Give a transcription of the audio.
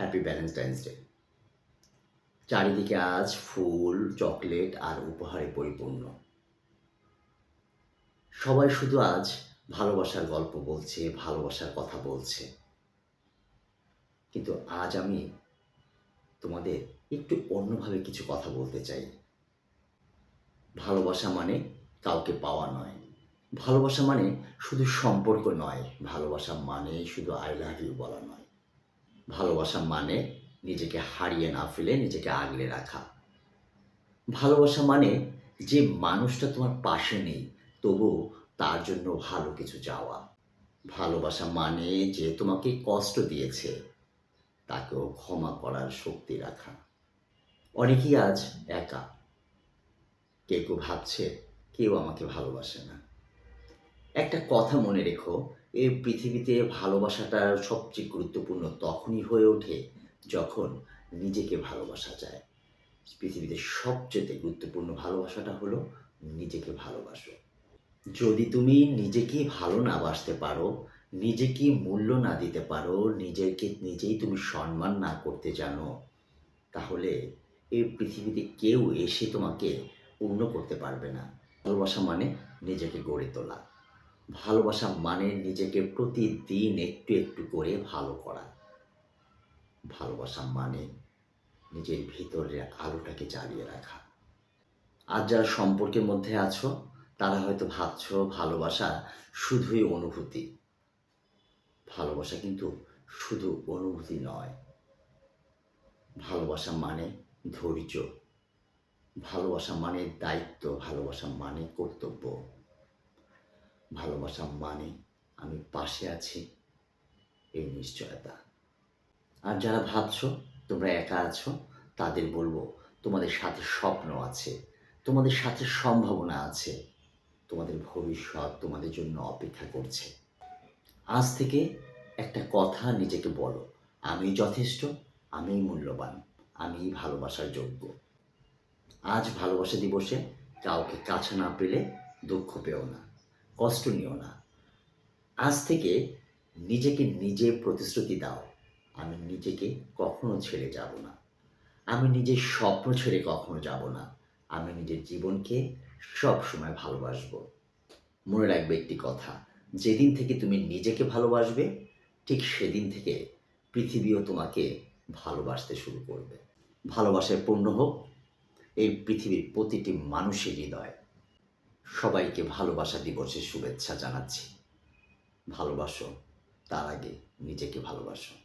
Happy Valentine's day. চারিদিকে আজ ফুল, chocolate আর উপহারে পরিপূর্ণ। সবাই শুধু আজ ভালোবাসার গল্প বলছে, ভালোবাসার কথা বলছে। কিন্তু আজ আমি তোমাদের একটু অন্যভাবে কিছু কথা বলতে চাই। ভালোবাসা মানে কাউকে পাওয়া নয়। ভালোবাসা মানে শুধু সম্পর্ক নয়। ভালোবাসা মানে শুধু আই লাভ ইউ বলা নয়। ভালোবাসা মানে নিজেকে হারিয়ে না ফেলে নিজেকে আগলে রাখা। ভালোবাসা মানে যে মানুষটা তোমার পাশে নেই, তবুও তার জন্য ভালো কিছু চাওয়া। ভালোবাসা মানে যে তোমাকে কষ্ট দিয়েছে, তাকেও ক্ষমা করার শক্তি রাখা। অনেকেই আজ একা। কেউ ভাবছে কেউ আমাকে ভালোবাসে না। একটা কথা মনে রেখো, এই পৃথিবীতে ভালোবাসাটা সবচেয়ে গুরুত্বপূর্ণ তখনই হয়ে ওঠে যখন নিজেকে ভালোবাসা যায়। পৃথিবীতে সবচেয়ে গুরুত্বপূর্ণ ভালোবাসাটা হলো নিজেকে ভালোবাসো। যদি তুমি নিজেকে ভালো না বাসতে পারো, নিজেকে মূল্য না দিতে পারো, নিজেকে নিজেই তুমি সম্মান না করতে জানো, তাহলে এই পৃথিবীতে কেউ এসে তোমাকে পূর্ণ করতে পারবে না। ভালোবাসা মানে নিজেকে গড়ে তোলা। ভালোবাসা মানে নিজেকে প্রতিদিন একটু একটু করে ভালো করা। ভালোবাসা মানে নিজের ভিতরের আলোটাকে জ্বালিয়ে রাখা। আজ যারা সম্পর্কের মধ্যে আছো, তারা হয়তো ভাবছো ভালোবাসা শুধুই অনুভূতি। ভালোবাসা কিন্তু শুধু অনুভূতি নয়। ভালোবাসা মানে ধৈর্য। ভালোবাসা মানে দায়িত্ব। ভালোবাসা মানে কর্তব্য। ভালোবাসা মানে আমি পাশে আছি, এই নিশ্চয়তা। আর যারা ভাবছো তোমরা একা আছো, তাদের বলবো তোমাদের সাথে স্বপ্ন আছে, তোমাদের সাথে সম্ভাবনা আছে, তোমাদের ভবিষ্যৎ তোমাদের জন্য অপেক্ষা করছে। আজ থেকে একটা কথা নিজেকে বলো, আমি যথেষ্ট, আমি মূল্যবান, আমি ভালোবাসার যোগ্য। আজ ভালোবাসা দিবসে কাউকে কাছে না পেলে দুঃখ পেও না, কষ্ট নিও না। আজ থেকে নিজেকে নিজে প্রতিশ্রুতি দাও, আমি নিজেকে কখনো ছেড়ে যাব না। আমি নিজের স্বপ্ন ছেড়ে কখনো যাব না। আমি নিজের জীবনকে সবসময় ভালোবাসবো। মনে রাখবে একটি কথা, যেদিন থেকে তুমি নিজেকে ভালোবাসবে, ঠিক সেদিন থেকে পৃথিবীও তোমাকে ভালোবাসতে শুরু করবে। ভালোবাসায় পূর্ণ হোক এই পৃথিবীর প্রতিটি মানুষের হৃদয়। সবাইকে ভালোবাসা দিবসের শুভেচ্ছা জানাচ্ছি। ভালোবাসো, তার আগে নিজেকে ভালোবাসো।